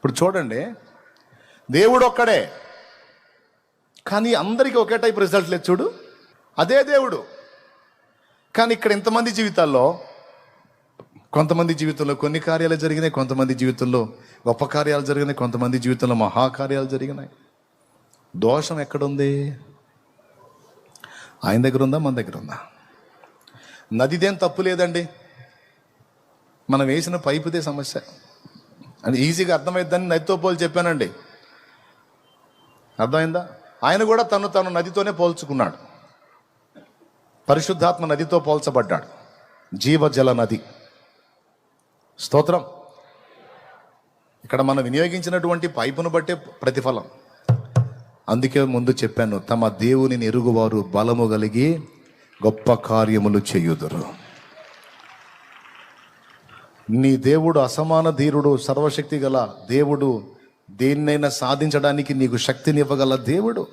ఇప్పుడు చూడండి, దేవుడు ఒక్కడే, కానీ అందరికీ ఒకే టైప్ రిజల్ట్ లేదు. చూడు, అదే దేవుడు, కానీ ఇక్కడ ఇంతమంది జీవితాల్లో, కొంతమంది జీవితంలో కొన్ని కార్యాలు జరిగినాయి, కొంతమంది జీవితంలో గొప్ప కార్యాలు జరిగినాయి, కొంతమంది జీవితంలో మహాకార్యాలు జరిగినాయి. దోషం ఎక్కడుంది? ఆయన దగ్గర ఉందా, మన దగ్గర ఉందా? నదిదేం తప్పు లేదండి, మనం వేసిన పైపుదే సమస్య అని ఈజీగా అర్థమైద్దని నదితో పోల్చి చెప్పానండి. అర్థమైందా? ఆయన కూడా తను నదితోనే పోల్చుకున్నాడు. పరిశుద్ధాత్మ నదితో పోల్చబడ్డాడు, జీవజల నది. స్తోత్రం. ఇక్కడ మనం వినియోగించినటువంటి పైపును బట్టే ప్రతిఫలం. అందుకే ముందు చెప్పాను, తమ దేవునిని ఎరుగువారు బలము కలిగి గొప్ప కార్యములు చేయుదురు. నీ దేవుడు అసమాన ధీరుడు, సర్వశక్తి గల దేవుడు. దేన్నైనా సాధించడానికి నీకు శక్తిని ఇవ్వగల దేవుడు.